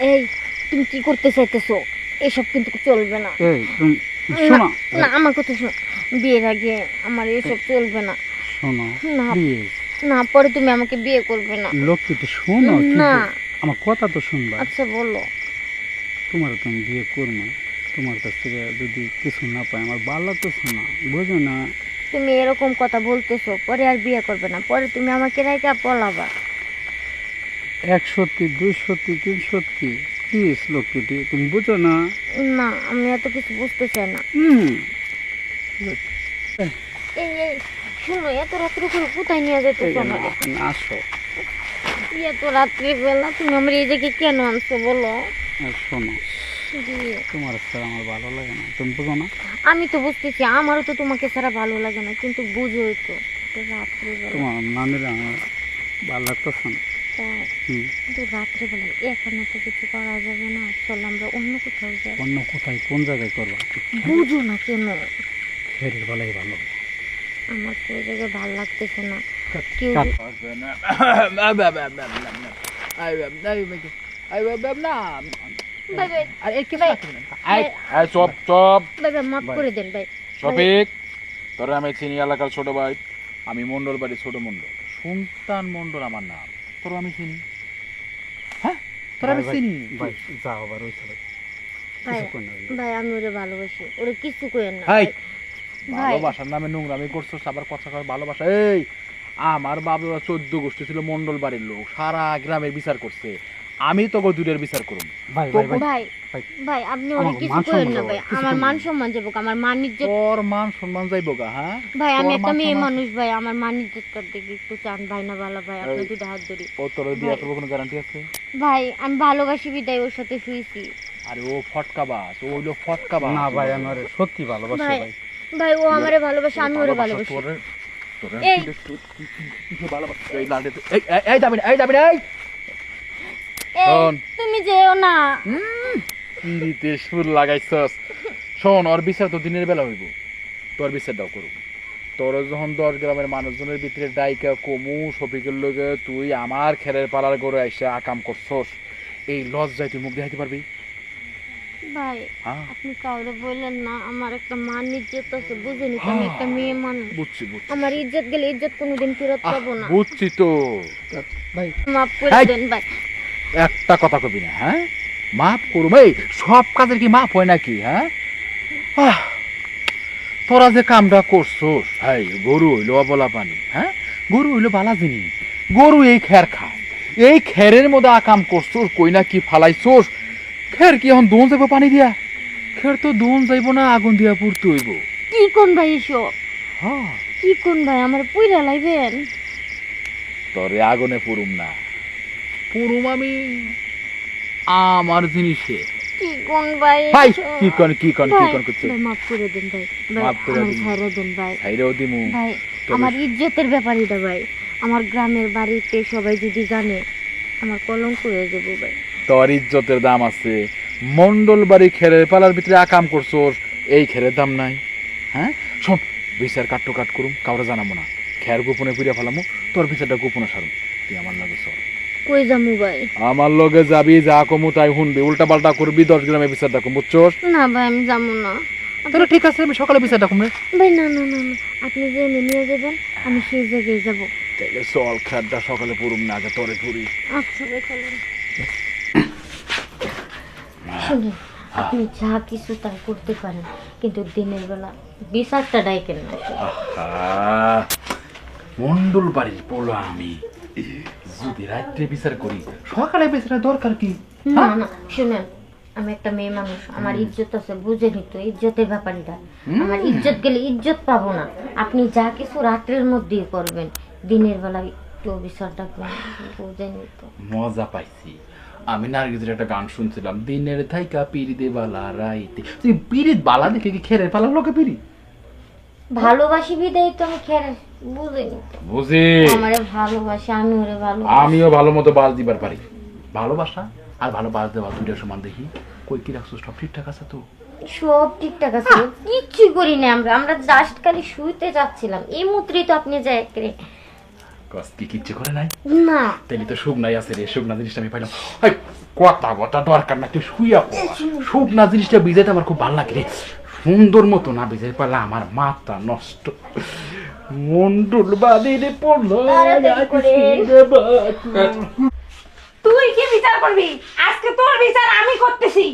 এই তুমি কি করতে চাইতেছো? এসব কিন্তু চলবে না। এই তুমি শোনো না আমার কথা শোনো, বিয়ের আগে আমার এসব চলবে না। শোনো না প্লিজ না, পরে তুমি আমাকে বিয়ে করবে না। লক্ষ্মীতে শোনো না। আমার কথা তো শুনবা। আচ্ছা বলো। তোমার তো আমি বিয়ে করবো, তোমার কাছ থেকে যদি কিছু না পাই আমার ভালো তো শোনা বুঝো না। তুমি এরকম কথা বলতেছো, পরে আর বিয়ে করবে না, পরে তুমি আমাকে রাইকা পলাবা। 1 সত্যি 2 সত্যি 3 সত্যি প্লিজ লক্ষ্মীটি তুমি বুঝো না। না আমি এত কিছু বুঝতে চাই না। এই এই শোনো, এত রাত্রে করে কোথায় নিয়ে যেতেছো আমারে? আসো এত রাত্রে বেলা তুমি আমার এই জায়গায় কেন আনছো বলো? শোনো জি। তোমার ছাড়া আমার ভালো লাগে না, তুমি বুঝো না। আমি তো বুঝতেছি, আমারও তো তোমাকে ছাড়া ভালো লাগে না, কিন্তু বুঝোই তো রাত্রে বেলা। তোমার নানিরা আমার ভালো লাগতেছে না। কিন্তু রাত্রে বেলা এখানে তো কিছু করা যাবে না, চলো আমরা অন্য কোথাও যাই। অন্য কোথায় কোন জায়গায় করবা? বুঝো না কেন? ফেরের বেলায় ভালো। আমার তো ওই জায়গায় ভালো লাগতেছে না। কেউ ভাই ভাই চপ চপ ভাই ভাই মাফ করে দেন ভাই। শফিক, তোরা আমি চিনি এলাকার ছোট ভাই। আমি মন্ডল বাড়ি ছোট মন্ডল, সুলতান মন্ডল আমার নাম। তোর আমি চিনি, হ্যাঁ তোর আমি চিনি। ভাই যাও আবার ওই সাইডে। ভাই ভাই আমি ওরে ভালোবাসি, ওরে কিছু কইেন না হাই, ভাই। ভালোবাসার নামে নোংরামি করছিস, আবার কথা কয় ভালোবাসা। এই আমার বাবা 14 গোষ্ঠী ছিল মন্ডল বাড়ির লোক, সারা গ্রামের বিচার করছে। আমি তো দূরের বিচার করুম। ভাই ভাই ভাই ভাই ভাই আপনি ওরে কিছু কইেন না ভাই, আমার মান সম্মান যাবো, আমার মান ইজ্জত। তোর মান সম্মান যাইবো গা? হ্যাঁ ভাই আমি তোর একটা মান মেয়ে সম্মান- মানুষ ভাই, আমার মান ইজ্জতটা দেখি একটু চান ভাই না ভালো ভাই, আপনি দুটো হাত ধরি। ও তোর বিয়ে করবো কোনো গ্যারান্টি আছে? ভাই আমি ভালোবাসি বিদায় ওর সাথে শুইছি। আরে ও ফটকাবাজ, ও হইলো ফটকাবাজ। না ভাই আমার সত্যি ভালোবাসি ভাই ভাই। ভাই ও আমারে ভালোবাসে, আমি ওরে ভালোবাসি। এই। এই দাবি না, এই দাবি না, এই এই শোন। তুমি যেও না। পিড়িতে সুর লাগাইছস। শোন, ওর বিচার তো দিনের বেলা হইব, তোর বিচারটাও করব। তোর যখন 10 গ্রামের মানুষজনের ভিতরে ডাইকা কমু শফিকের লগে তুই আমার খেরের পালার গড়ে আইসা আকাম করছস, এই লজ্জায় তুই মুখ দেখাইতে পারবি? ভাই হ্যাঁ আপনি কাউরে বললেন না, আমার একটা মান ইজ্জত আছে, বুঝেনি তো, আমি একটা মেয়ে মানুষ। বুঝছি বুঝছি আমার ইজ্জত গেলে ইজ্জত কোনোদিন ফেরত পাবো না। বুঝছি তো। ভাই মাফ করে এই। দেন ভাই। একটা কথা কবি না, হ্যাঁ মাফ করুম? এই সব কাজের কি মাফ হয় নাকি? হ্যাঁ তোরা যে কামটা করছোস, হ্যাঁ গরু হইলো অবলা পানি, হ্যাঁ গরু হইলো বালা জিনিস। গরু এই খের খায়, এই খেরের মধ্যে আকাম করছোস, কই না কি ফালাইছোস। খের কি এখন দোন যাইব পানি দিয়া? খের তো দোন যাইব না, আগুন দিয়া পুড়তে হইব। কি কোন ভাই এসব? হ্যাঁ কি কোন ভাই, আমার পুইরা লাইবেন? তরে আগুনে পুরুম না, পুরুম আমি আমার জিনিসে। কি কোন ভাই ভাই এসব? কি কন কি কন কি কন করছে? ভাই মাফ করে দেন ভাই। ভাই মাফ করে আমার দিন। ছাইরা দেন ভাই। ছাইরেও দিমু। ভাই তবে- আমার ইজ্জতের ব্যাপার এটা ভাই, আমার গ্রামের বাড়িতে সবাই যদি জানে আমার কলঙ্ক হয়ে যাবো ভাই। তোর ইজ্জতের দাম আছে, মন্ডল বাড়ি খেরের পালার ভিতরে আকাম করছোস, এই খেরের দাম নাই। হ্যাঁ শোন, বিচার কাট্টো কাট করুম, কাউরে জানাবো না, খের গোপনে পুড়িয়া ফেলামু, তোর বিচারটা গোপনে সারুম। তুই আমার লগে চল। কই যামু ভাই? আমার লগে যাবি, যা কমু তাই শুনবি, উল্টা পাল্টা করবি, 10 গ্রামে বিচারটা কম, বুঝছোস? না ভাই আমি যাবো না। তাহলে ঠিক আছে, আমি সকালে বিচারটা কম রে। ভাই না না না না, আপনি যে নিয়ে যাবেন আমি সেই জায়গায় যাবো। তাইলে চল, খেরটা সকালে পুরুম না, আগে তোরে পুরি। আচ্ছা ভাই চলেন। শুনুন, আপনি যা কিছু তাই করতে পারেন, কিন্তু দিনের বেলা বিচারটা ডাইকেন না। মন্ডল বাড়ির পোলা আমি, যদি রাত্রে বিচার করি সকালে বিচারের দরকার কি? না না শুনেন, আমি একটা মেয়ে মানুষ, আমার ইজ্জত আছে, বুঝেনি তো ইজ্জতের ব্যাপারটা। আমার ইজ্জত গেলে ইজ্জত পাবো না। আপনি যা কিছু রাত্রের মধ্যেই করবেন, দিনের বেলা একটু বিচারটা বুঝেনি তো। মজা পাইছি। আমি নার্গিসের একটা গান শুনছিলাম, দিনের থাইকা পিড়িতে বালা রাইতে। তুই পিড়িত বালা দেখে কি খেরে পালার লোকে পিড়ি? ভালোবাসি বিদায় তো আমি খেয়ে বুঝেনি তো। বুঝি, আমারে ভালোবাসি, আমি ওরে ভালোবাসি। আমিও ভালো মতো বাজ দিবার পারি। ভালোবাসা আর ভালো বাজ দেওয়া দুইটা সমান। দেখি কই কি রাখছো, সব ঠিকঠাক আছে তো? সব ঠিকঠাক আছে, কিচ্ছু করি না আমরা, আমরা জাস্ট খালি শুইতে যাচ্ছিলাম, এই মুত্রেই তো আপনি যাই করে। কস কি কিচ্ছু করে নাই? না তাইলে তো শুকনাই আছে রে, শুকনা জিনিসটা আমি পাইলাম। হাই কথা কথা দরকার না, তুই শুইয়া পড়। শুকনা জিনিসটা ভিজাইতে আমার খুব ভালো লাগে রে, সুন্দর মতো না ভিজাই পারলে আমার মাথা নষ্ট। মন্ডল বাড়িরে পড়লো। তুই কি বিচার করবি? আজকে তোর বিচার আমি করতেছি।